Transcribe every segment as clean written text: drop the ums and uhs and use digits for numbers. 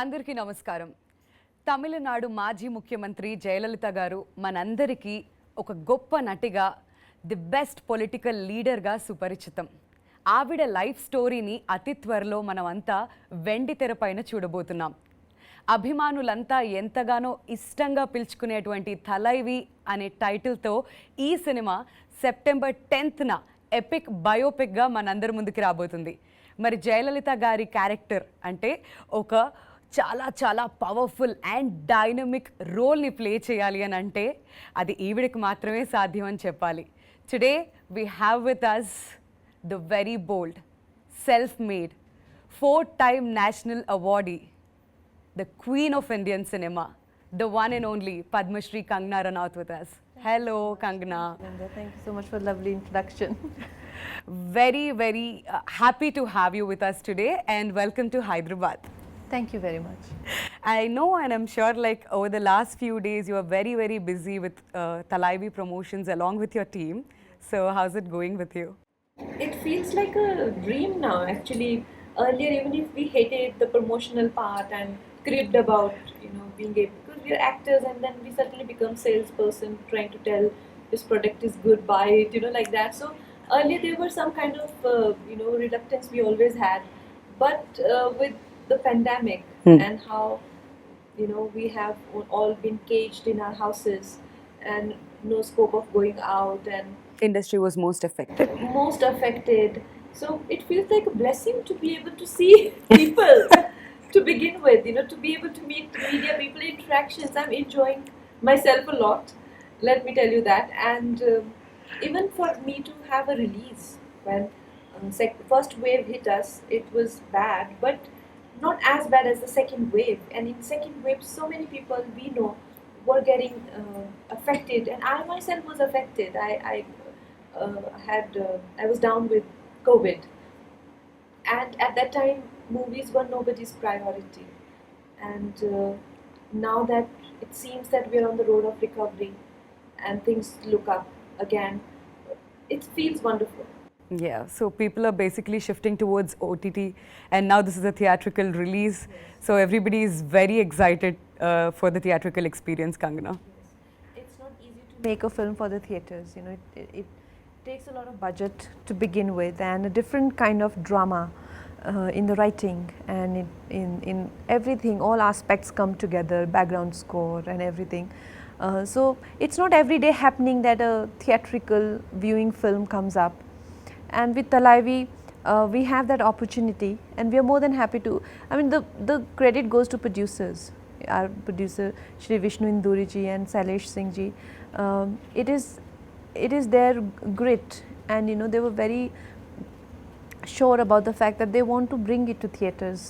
అందరికీ నమస్కారం. తమిళనాడు మాజీ ముఖ్యమంత్రి జయలలిత గారు మనందరికీ ఒక గొప్ప నటిగా, ది బెస్ట్ పొలిటికల్ లీడర్గా సుపరిచితం. ఆవిడ లైఫ్ స్టోరీని అతి త్వరలో మనమంతా వెండి తెరపైన చూడబోతున్నాం. అభిమానులంతా ఎంతగానో ఇష్టంగా పిలుచుకునేటువంటి థలైవి అనే టైటిల్తో ఈ సినిమా సెప్టెంబర్ 10న ఎపిక్ బయోపిక్గా మనందరి ముందుకు రాబోతుంది. మరి జయలలిత గారి క్యారెక్టర్ అంటే ఒక చాలా చాలా పవర్ఫుల్ అండ్ డైనమిక్ రోల్ని ప్లే చేయాలి అని అంటే అది ఈవిడికి మాత్రమే సాధ్యం అని చెప్పాలి. Today we have with us the very bold, self made, 4-time national awardee, the queen of Indian cinema, the one and only Padma Shri Kangana Ranaut with us. Hello, Kangana. Thank you so much for the lovely introduction. Very happy to have you with us today and welcome to Hyderabad. Thank you very much. I know and I'm sure like over the last few days you are very busy with Thalaivii promotions along with your team. So how's it going with you? It feels like a dream now actually. Earlier, even if we hated the promotional part and cribbed about being able, because we're actors and then we suddenly become salesperson trying to tell this product is good, buy it, like that. So earlier there were some kind of reluctance we always had, but with the pandemic and how we have all been caged in our houses and no scope of going out, and Industry was most affected. So it feels like a blessing to be able to see people to begin with, to be able to meet media people, interactions. I'm enjoying myself a lot, let me tell you that. And even for me to have a release when first wave hit us, it was bad, but not as bad as the second wave. And in second wave, so many people we know were getting affected, and I myself was affected. I was down with COVID, and at that time movies were nobody's priority, and now that it seems that we're on the road of recovery and things look up again, it feels wonderful. Yeah, so people are basically shifting towards OTT and now this is a theatrical release. Yes. So everybody is very excited for the theatrical experience, Kangana. Yes. It's not easy to make a film for the theatres. It takes a lot of budget to begin with and a different kind of drama in the writing and in everything. All aspects come together, background score and everything. So it's not every day happening that a theatrical viewing film comes up. And with Thalaivii, we have that opportunity and we are more than happy to. I mean, the credit goes to producers. Our producer Shri Vishnu Induri ji and Sailesh Singh ji. It is their grit, and they were very sure about the fact that they want to bring it to theatres.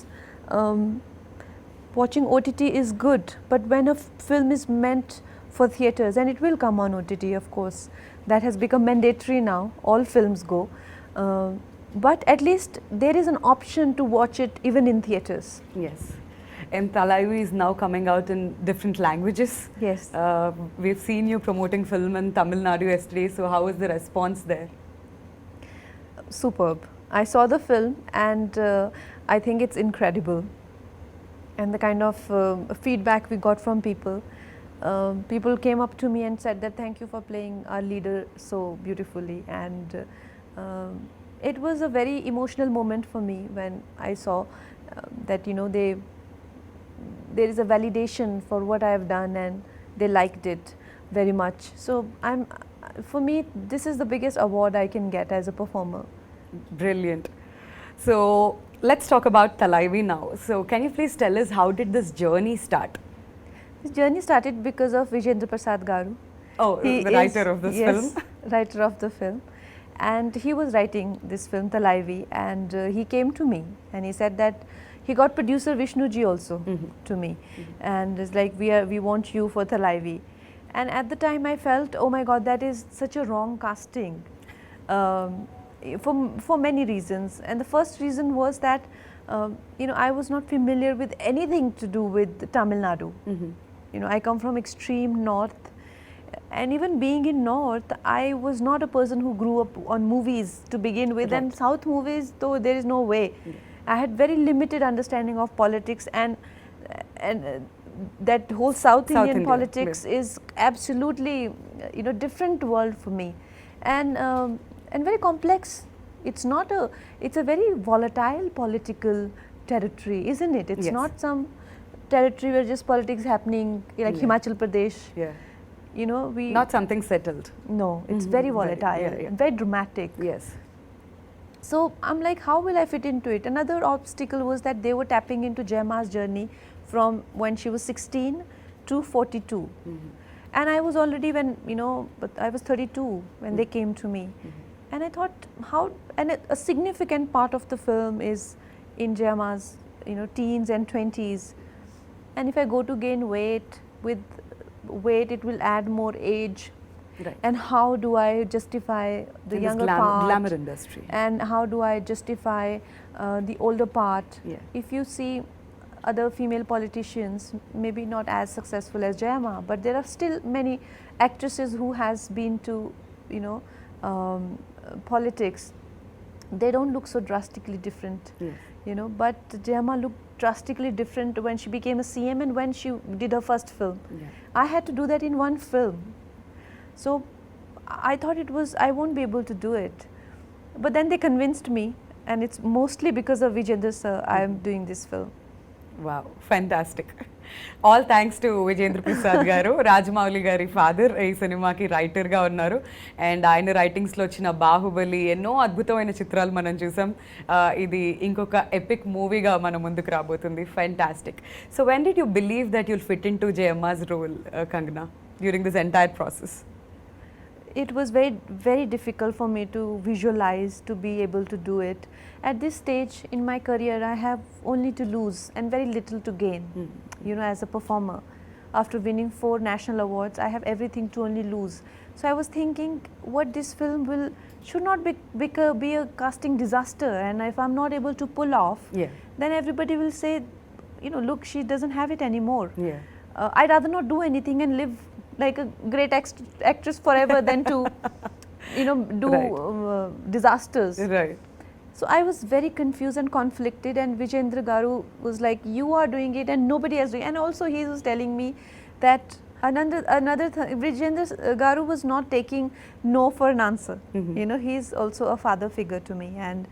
Watching OTT is good, but when a film is meant for theatres, and it will come on OTT, of course, that has become mandatory now, all films go, but at least there is an option to watch it even in theatres. Yes, and Thalaivii is now coming out in different languages. Yes. We've seen you promoting film in Tamil Nadu yesterday, so how is the response there? Superb. I saw the film and I think it's incredible, and the kind of feedback we got from people. People came up to me and said that thank you for playing our leader so beautifully, and it was a very emotional moment for me when I saw that there is a validation for what I have done and they liked it very much. So for me this is the biggest award I can get as a performer. Brilliant. So let's talk about Thalaivii now. So can you please tell us how did this journey start? This journey started because of Vijayendra Prasad Garu. Oh, the writer of this film. Yes, writer of the film. And he was writing this film Thalaivii, and he came to me and he said that he got producer Vishnu ji also to me, and it's like we want you for Thalaivii. And at the time I felt, oh my God, that is such a wrong casting. For many reasons, and the first reason was that I was not familiar with anything to do with Tamil Nadu. I come from extreme north, and even being in north, I was not a person who grew up on movies to begin with. Right. And south movies, though there is no way. I had very limited understanding of politics, and and that whole South Indian Indian, politics is absolutely, different world for me, and very complex. It's not a, it's a very volatile political territory, isn't it? It's Yes. not some territory where just politics happening, like Yeah. Himachal Pradesh. Yeah. We Not something settled. no, it's Mhm. very Very, volatile, yeah, yeah. very dramatic. Yes. So I'm like, how will I fit into it? Another obstacle was that they were tapping into Jaima's journey from when she was 16 to 42. And I was already but I was 32 when they came to me. And I thought, a significant part of the film is in Jaima's, teens and 20s. And if I go to gain weight, with weight it will add more age. Right. And how do I justify the In this younger part? glamour industry. And how do I justify the older part? Yeah. If you see other female politicians, maybe not as successful as Jayama, but there are still many actresses who has been to, politics. They don't look so drastically different, Yes. But Jayama looked drastically different when she became a CM and when she did her first film. Yeah. I had to do that in one film. So I thought I won't be able to do it. But then they convinced me, and it's mostly because of Vijayendra sir I am doing this film. Wow, fantastic. All thanks to Vijayendra Prasad garu, Rajamouli gari father ee సినిమాకి writer గా ఉన్నారు and ఆయన writings లో వచ్చిన బాహుబలి ఎన్నో అద్భుతమైన చిత్రాలు మనం చూసాం ఇది ఇంకొక ఎపిక్ మూవీగా మన ముందుకు రాబోతుంది fantastic so when did you believe that you'll fit in to Jayamma's role Kangana during this entire process It was very, very difficult for me to visualize, to be able to do it. At this stage in my career, I have only to lose and very little to gain, as a performer. After winning 4 national awards, I have everything to only lose. So I was thinking, what this film should not be a casting disaster, and if I'm not able to pull off, then everybody will say, look, she doesn't have it anymore. I'd rather not do anything and live like a great actress forever than to, do disasters. Right. So I was very confused and conflicted, and Vijayendra Garu was like, you are doing it and nobody else doing it. And also he was telling me that another Vijayendra Garu was not taking no for an answer. He's also a father figure to me, and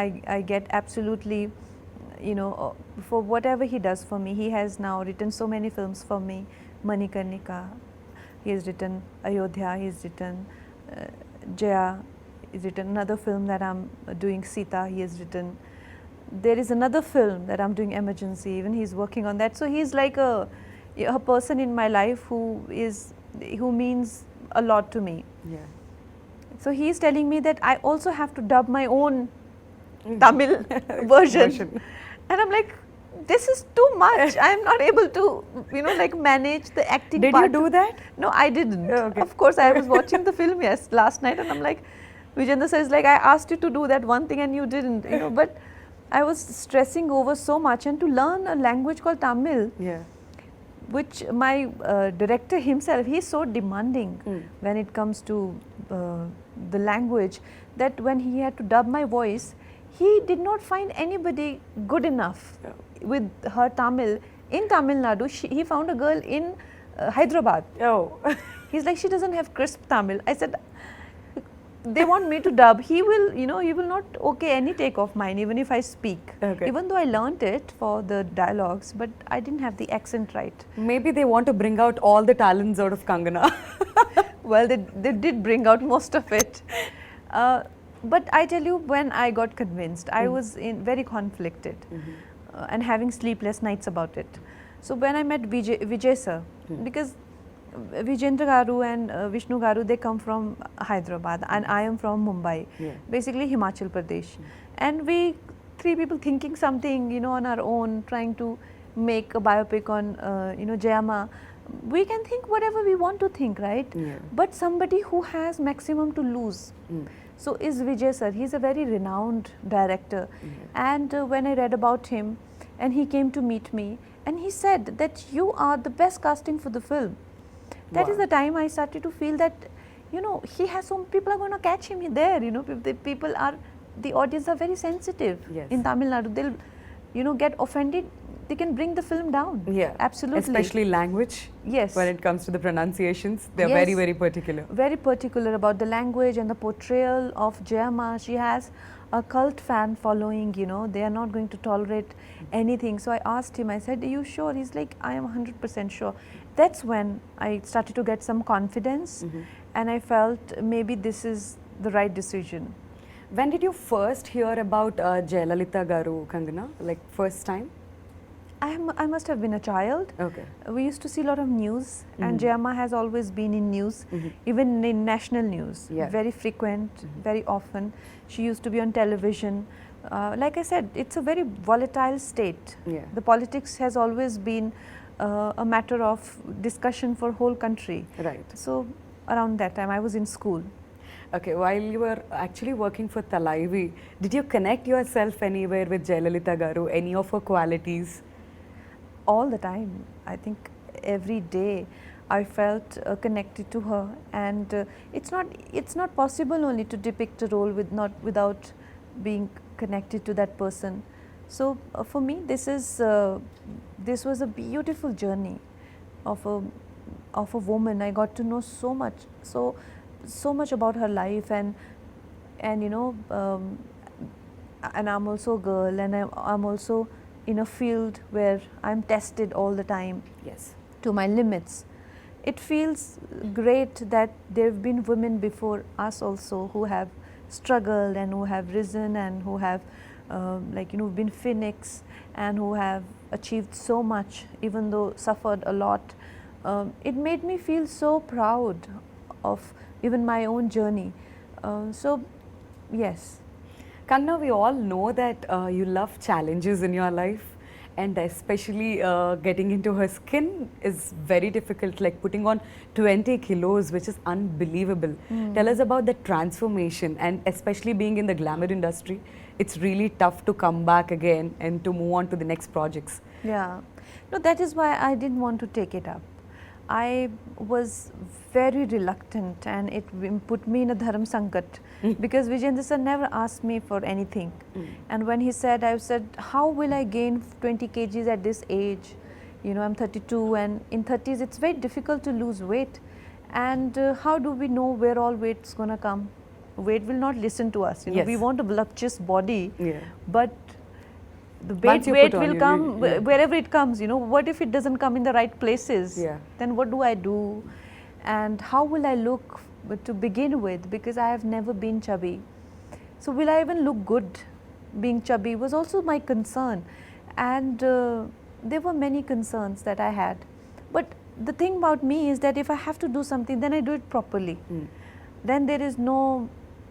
I get absolutely, for whatever he does for me. He has now written so many films for me. Manikarnika, he has written Ayodhya, he has written Jaya, he's written another film that I'm doing, Sita, he has written. There is another film that I'm doing, Emergency, even he's working on that. So he's like a person in my life who means a lot to me. Yeah. So he's telling me that I also have to dub my own Tamil version. And I'm like, this is too much. I am not able to, manage the acting Did part. you do that? No, I didn't. Okay. Of course, I was watching the film last night, and I'm like, Vijayendra says, like, I asked you to do that one thing and you didn't, but I was stressing over so much, and to learn a language called Tamil, Yeah. which my director himself, he's so demanding when it comes to the language, that when he had to dub my voice, he did not find anybody good enough with her Tamil. In Tamil Nadu, he found a girl in Hyderabad. Oh. He's like, she doesn't have crisp Tamil. I said, they want me to dub. He will, he will not okay any take of mine, even if I speak. Okay. Even though I learnt it for the dialogues, but I didn't have the accent right. Maybe they want to bring out all the talents out of Kangana. Well, they did bring out most of it. But I tell you, when I got convinced, I was very conflicted and having sleepless nights about it. So when I met Vijay sir, because Vijayendra Garu and Vishnu Garu, they come from Hyderabad and I am from Mumbai, basically Himachal Pradesh. And we 3 people thinking something, on our own, trying to make a biopic on, Jayama. We can think whatever we want to think, right? But somebody who has maximum to lose. So is Vijay sir. He's a very renowned director. And when I read about him, and he came to meet me, and he said that you are the best casting for the film. That is the time I started to feel that, he has some people are going to catch him there. The audience are very sensitive in Tamil Nadu. They'll, get offended they can bring the film down. Yeah, Absolutely. especially language. Yes. When it comes to the pronunciations, they're Yes. very, very particular. Very particular about the language and the portrayal of Jayama. She has a cult fan following, you know, they are not going to tolerate anything. So I asked him, I said, are you sure? He's like, I am 100% sure. That's when I started to get some confidence, and I felt maybe this is the right decision. When did you first hear about Jayalalitha Garu, Kangana? Like first time? I must have been a child. Okay. We used to see a lot of news, and Jayama has always been in news, even in national news, Yeah. very frequent, very often. She used to be on television. Like I said, it's a very volatile state. Yeah. The politics has always been a matter of discussion for whole country. Right. So around that time, I was in school. Okay, while you were actually working for Thalaivii, did you connect yourself anywhere with Jayalalitha Garu, any of her qualities? All the time. I think every day I felt connected to her, and it's not possible only to depict a role without being connected to that person. So for me, this was a beautiful journey of a woman. I got to know so much about her life, and you know, and I'm also a girl, and I'm also in a field where I'm tested all the time Yes. to my limits. It feels great that there have been women before us also who have struggled and who have risen and who have like, you know, been phoenix and who have achieved so much, even though suffered a lot. It made me feel so proud of even my own journey. So yes. Kangana, we all know that you love challenges in your life, and especially getting into her skin is very difficult, like putting on 20 kilos, which is unbelievable. Tell us about the transformation, and especially being in the glamour industry, it's really tough to come back again and to move on to the next projects. Yeah, no, that is why I didn't want to take it up. I was very reluctant, and it put me in a dharam sankat because Vijayendra sir never asked me for anything. And when he said, I said, how will I gain 20 kgs at this age? You know, I'm 32, and in 30s it's very difficult to lose weight. And how do we know where all weight's gonna come? Weight will not listen to us. You know, Yes. we want a voluptuous body, Yeah. but the Once you weight put on, will you- come yeah. wherever it comes. You know, what if it doesn't come in the right places? Yeah. Then what do I do? And how will I look to begin with? Because I have never been chubby. So will I even look good being chubby was also my concern. And there were many concerns that I had. But the thing about me is that if I have to do something, then I do it properly. Then there is no,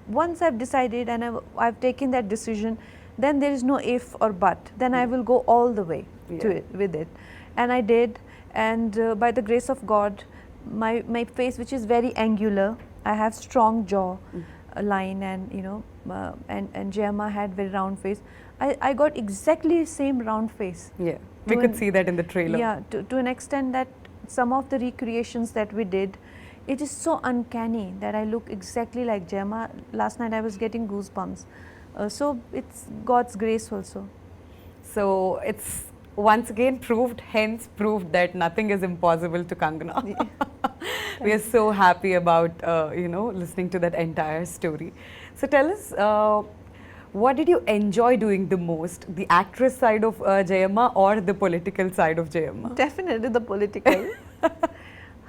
once I've decided and I've taken that decision, then there is no if or but. Then I will go all the way to Yeah. it, with it. And I did. And by the grace of God, my face, which is very angular, I have strong jaw line, and you know, and Jayama had very round face. I got exactly same round face. Yeah, we To could an- see that in the trailer. Yeah, to an extent that some of the recreations that we did, it is so uncanny that I look exactly like Jayama. Last night I was getting goosebumps. So it's God's grace also. So it's once again hence proved that nothing is impossible to Kangana. We are so happy about you know, listening to that entire story. So tell us, what did you enjoy doing the most, the actress side of Jayama or the political side of Jayama? Definitely the political.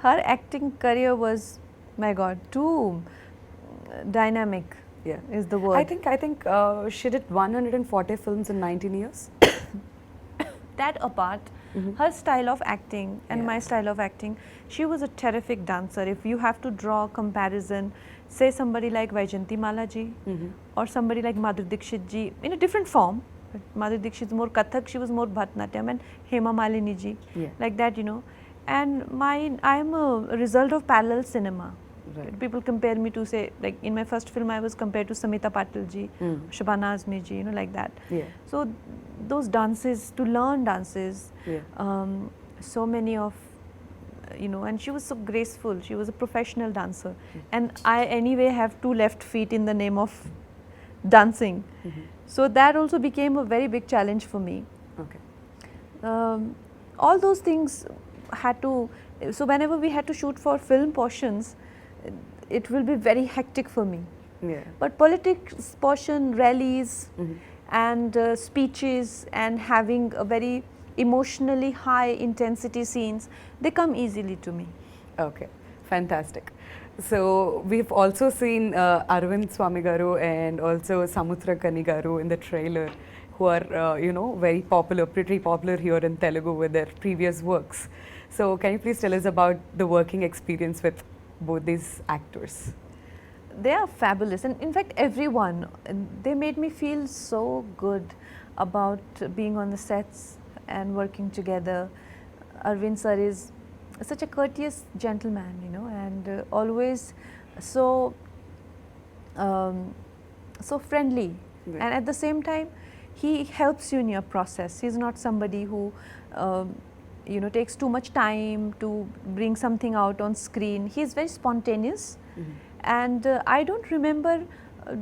Her acting career was, my God, too dynamic. Yeah. Is the word. I think she did 140 films in 19 years. That apart, her style of acting and Yeah. my style of acting, she was a terrific dancer. If you have to draw a comparison, say somebody like Vaijayanti Mala ji or somebody like Madhuri Dixit ji in a different form. But Madhuri Dixit is more Kathak, she was more Bharatanatyam, and Hema Malini ji, Yeah. like that, you know. And I am a result of parallel cinema. Right. People compare me to, say, like in my first film I was compared to Samita Patil ji, Shabana Azmi ji, you know, like that. Yeah. So those dances, to learn dances, Yeah. so many of, you know, and she was so graceful. She was a professional dancer. And I anyway have 2 left feet in the name of dancing. So that also became a very big challenge for me. Okay. all those things had to, so whenever we had to shoot for film portions, it will be very hectic for me. Yeah. But politics portion, rallies and speeches and having a very emotionally high intensity scenes, they come easily to me. Okay, fantastic. So we've also seen Arvind Swami Garu and also Samutra Kani Garu in the trailer, who are very popular, pretty popular here in Telugu with their previous works. So can you please tell us about the working experience with both these actors? They are fabulous, and in fact everyone, they made me feel so good about being on the sets and working together. Arvind sir is such a courteous gentleman, and always so so friendly. Right. And at the same time, he helps you in your process. He's not somebody who takes too much time to bring something out on screen. He's very spontaneous. And I don't remember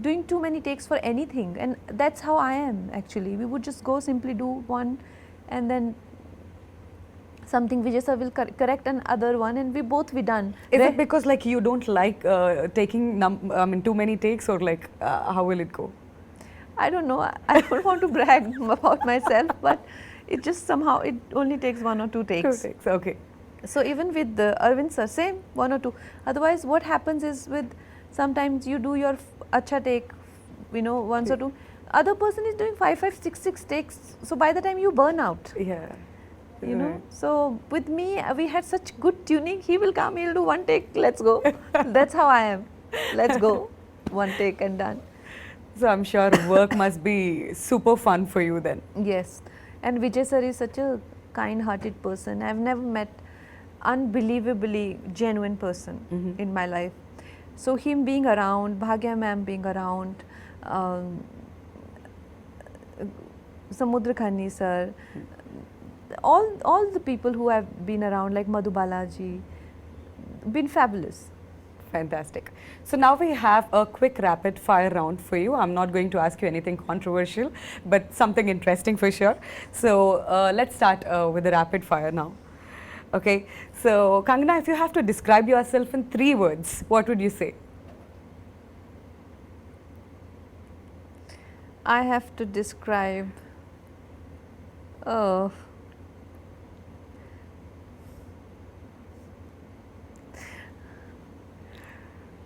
doing too many takes for anything, and that's how I am actually. We would just go simply do one, and then something Vijay sir will correct another one, and we both be done. Is it because like you don't like taking too many takes, or like how will it go? I don't know. I don't want to brag about myself, but it just somehow it only takes 1 or 2 takes. 2 takes, okay. So even with the Arvind sir, same 1 or 2. Otherwise, what happens is with sometimes you do your acha take, once or two. Other person is doing 5, 6 takes. So by the time you burn out, Yeah. Right. So with me, we had such good tuning. He will come, he'll do 1 take. Let's go. That's how I am. Let's go. 1 take and done. So I'm sure work must be super fun for you then. Yes. And Vijay sir is such a kind-hearted person. I've never met unbelievably genuine person in my life. So him being around, Bhagya ma'am being around, Samudra Khani sir, all the people who have been around, like Madhu Balaji, been fabulous. Fantastic. So now we have a quick rapid fire round for you. I'm not going to ask you anything controversial, but something interesting for sure. So let's start with the rapid fire now. Okay. So Kangana, if you have to describe yourself in 3 words, what would you say? I have to describe. Oh.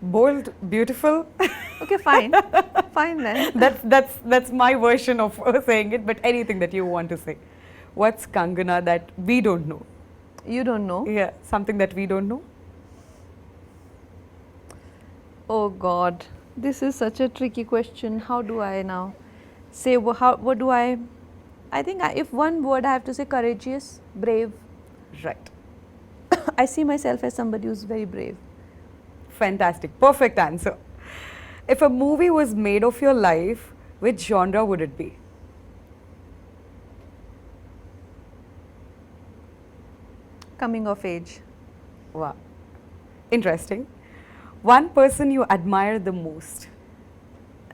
Bold, beautiful. Okay, fine. Fine then. That's my version of saying it, but anything that you want to say. What's Kangana that we don't know? You don't know? Yeah, something that we don't know. Oh God, this is such a tricky question. How do I now say, what do I think if one word I have to say, courageous, brave. Right. I see myself as somebody who's very brave. Fantastic. Perfect answer. If a movie was made of your life, which genre would it be? Coming of age. Wow. Interesting. One person you admire the most?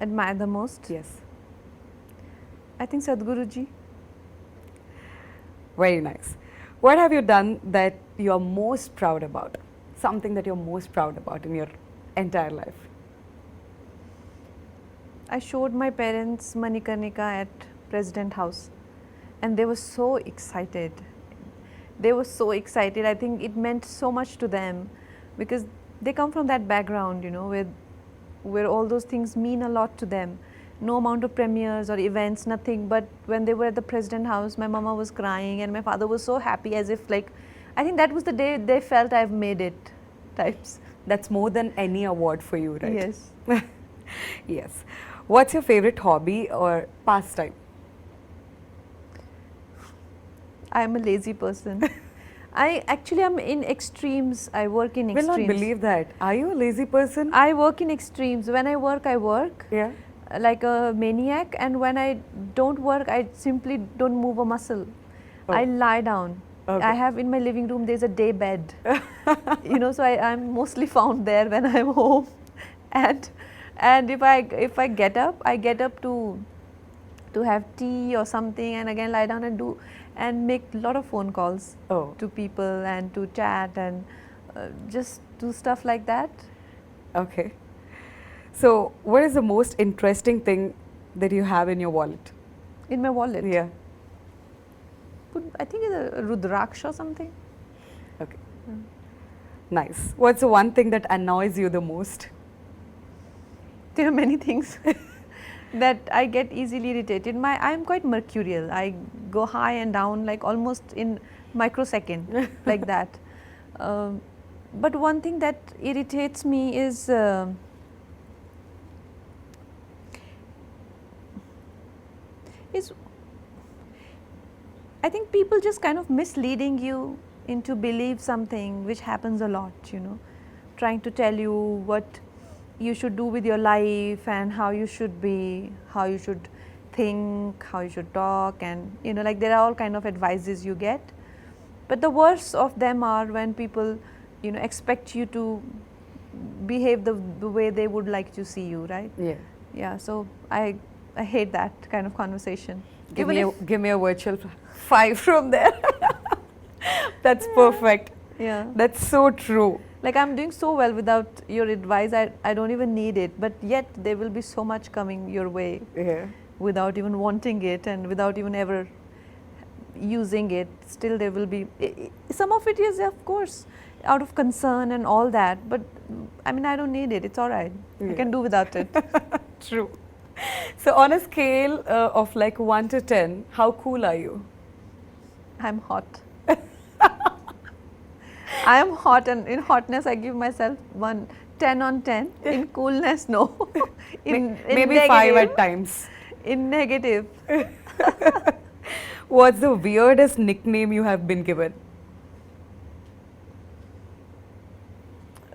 Admire the most? Yes. I think Sadhguruji. Very nice. What have you done that you're most proud about? Something that you're most proud about in your entire life? I showed my parents Manikarnika at President House, and they were so excited. They were so excited. I think it meant so much to them because they come from that background, where all those things mean a lot to them. No amount of premieres or events, nothing. But when they were at the President House, my mama was crying and my father was so happy, as if like, I think that was the day they felt I've made it, types. That's more than any award for you, right? Yes. Yes. What's your favorite hobby or pastime? I am a lazy person. I actually am in extremes. I work in Will extremes. not believe that. Are you a lazy person? I work in extremes. When I work Yeah. like a maniac, and when I don't work, I simply don't move a muscle. Oh. I lie down. Okay. I have in my living room, there's a day bed. So I'm mostly found there when I'm home. And if I get up, I get up to have tea or something, and again lie down and do. and make a lot of phone calls Oh. to people and to chat and just do stuff like that. Okay. So, what is the most interesting thing that you have in your wallet? In my wallet. Yeah. I think it's a Rudraksha or something. Okay. Nice. What's the one thing that annoys you the most? There are many things that I get easily irritated. I'm quite mercurial. I go high and down like almost in microsecond, like that. But one thing that irritates me is I think people just kind of misleading you into believe something, which happens a lot, you know, trying to tell you what you should do with your life and how you should be, how you should think, how you should talk, and you know, like there are all kind of advices you get. But the worst of them are when people, you know, expect you to behave the way they would like to see you, right? Yeah. Yeah, so I hate that kind of conversation. Give Even me, if- give me a virtual 5 from there. That's perfect. yeah. That's so true. Like I'm doing so well without your advice, I don't even need it, but yet there will be so much coming your way Yeah. without even wanting it and without even ever using it. Still there will be, some of it is of course out of concern and all that, but I mean I don't need it, it's alright. I can do without it. True. So, on a scale of like 1 to 10, how cool are you? I'm hot. I am hot, and in hotness I give myself 10 on 10. In coolness, no. in Maybe 5 negative, at times. in negative. What's the weirdest nickname you have been given?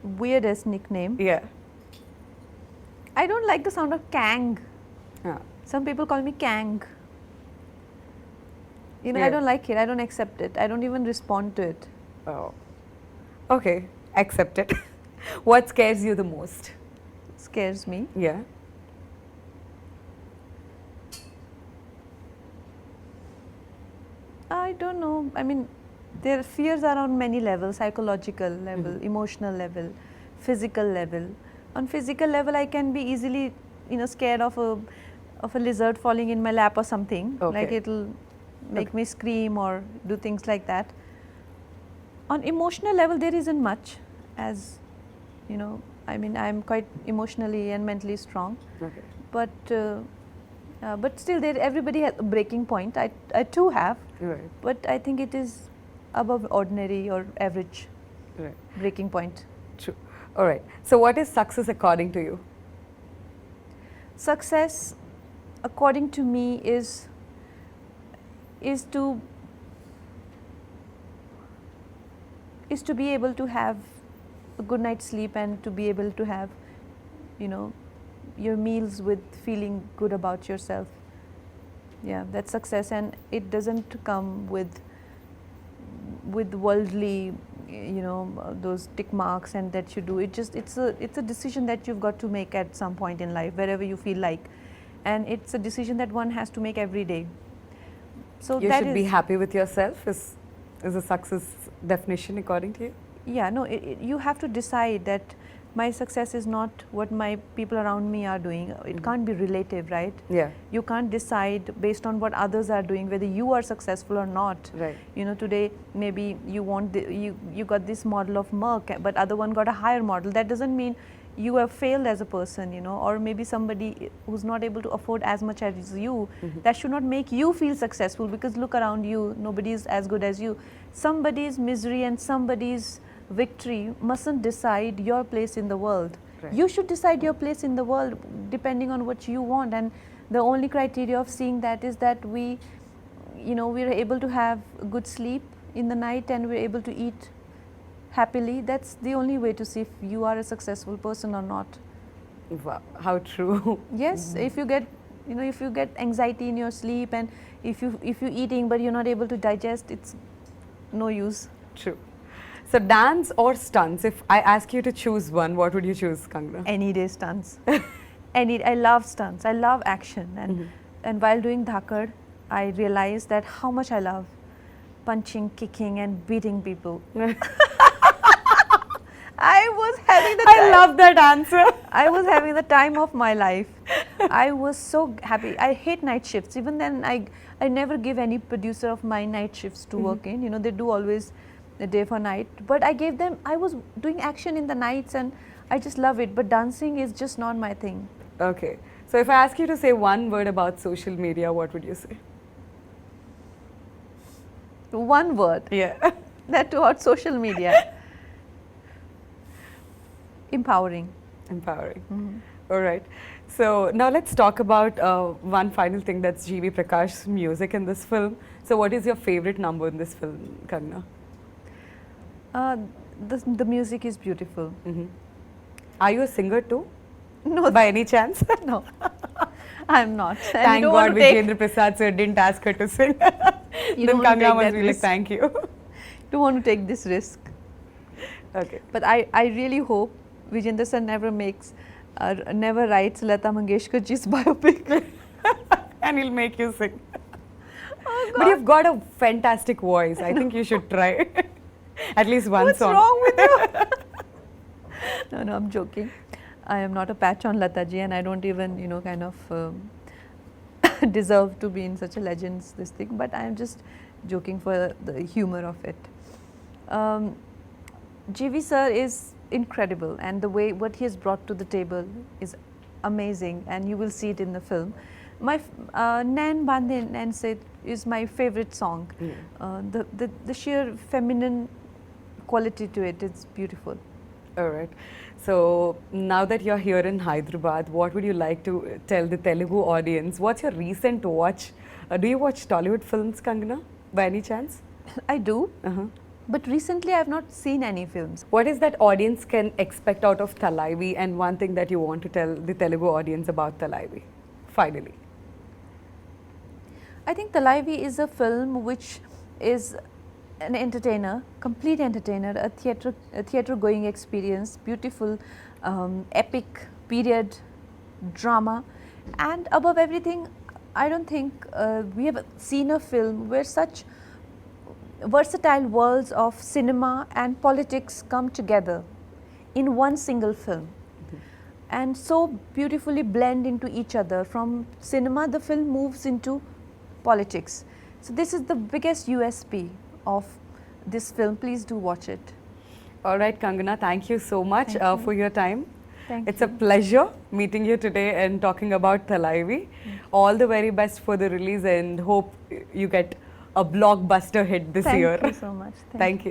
Weirdest nickname. Yeah. I don't like the sound of Kang. Ah. Some people call me Kang. You know, Yeah. I don't like it. I don't accept it. I don't even respond to it. Oh. Okay. Accept it. What scares you the most? It scares me. Yeah. I don't know. I mean, their fears are on many levels: psychological level, emotional level, physical level. On physical level, I can be easily, you know, scared of a lizard falling in my lap or something. Okay. Like it'll make me scream or do things like that. On emotional level, there isn't much, as you know. I mean, I'm quite emotionally and mentally strong, Okay. but still, everybody has a breaking point. I too have, Right. but I think it is above ordinary or average Right. breaking point. True. All right. So, what is success according to you? Success, according to me, is to be able to have a good night's sleep and to be able to have, you know, your meals with feeling good about yourself. Yeah, that's success, and it doesn't come with worldly, you know, those tick marks and that you do. It's a decision that you've got to make at some point in life, wherever you feel like, and it's a decision that one has to make every day. So You that should be is- happy with yourself. Is a success definition according to you? Yeah, no, you have to decide that my success is not what my people around me are doing. It can't be relative, right? Yeah. You can't decide based on what others are doing whether you are successful or not. Right. You know, today maybe you want you got this model of Merck, but other one got a higher model. That doesn't mean you have failed as a person, you know, or maybe somebody who's not able to afford as much as you. That should not make you feel successful, because look around you, nobody is as good as you. Somebody's misery and somebody's victory mustn't decide your place in the world. Right. You should decide your place in the world depending on what you want, and the only criteria of seeing that is that we, you know, we're able to have good sleep in the night and we're able to eat happily. That's the only way to see if you are a successful person or not. Wow. How true. Yes, if you get, you know, if you get anxiety in your sleep, and if you're eating but you're not able to digest, it's no use. True. So, dance or stunts? If I ask you to choose one, what would you choose, Kangana? Any day stunts. I love stunts. I love action, and while doing Dhakad, I realized that how much I love punching, kicking, and beating people. I was having the I time. love that answer. I was having the time of my life. I was so happy. I hate night shifts. Even then, I never give any producer of my night shifts to work in. You know, they do always the day for night. But I gave them, I was doing action in the nights and I just love it. But dancing is just not my thing. Okay. So if I ask you to say one word about social media, what would you say? One word. Yeah. That toward social media. Empowering. Empowering. All right. So now let's talk about one final thing, that's G.V. Prakash's music in this film. So what is your favorite number in this film, Kangana? The music is beautiful. Are you a singer too? No, By any chance? no, I'm not. And Thank you don't God want to take, Vijayendra Prasad sir didn't ask her to sing. You Then don't want to Kangana take must that be like, risk. thank you. don't want to take this risk. Okay. But I really hope Vijayendra sir never writes Lata Mangeshkar ji's biopic. And he'll make you sing. Oh, But you've got a fantastic voice. I think you should try. At least one What's song. wrong with you? No, I'm joking. I am not a patch on Lata ji, and I don't even, you know, kind of deserve to be in such a legend's this thing. But I am just joking for the humor of it. GV sir is incredible, and the way what he has brought to the table is amazing, and you will see it in the film. My Nain Bande Nain Se is my favorite song. The sheer feminine quality to it, it's beautiful. All right. So now that you're here in Hyderabad, what would you like to tell the Telugu audience? What's your recent watch? Do you watch Tollywood films, Kangana, by any chance? I do, but recently I have not seen any films. What is that audience can expect out of Thalaivii, and one thing that you want to tell the Telugu audience about Thalaivii, finally? I think Thalaivii is a film which is an entertainer, complete entertainer, a theatre going experience, beautiful, epic period drama, and above everything, I don't think we have seen a film where such versatile worlds of cinema and politics come together in one single film and so beautifully blend into each other. From cinema, the film moves into politics. So this is the biggest USP of this film. Please do watch it. All right, Kangana, thank you so much Thank you. for your time. Thank It's you. a pleasure meeting you today and talking about Thalaivii. All the very best for the release, and hope you get a blockbuster hit this year. Thank you so much. Thank you.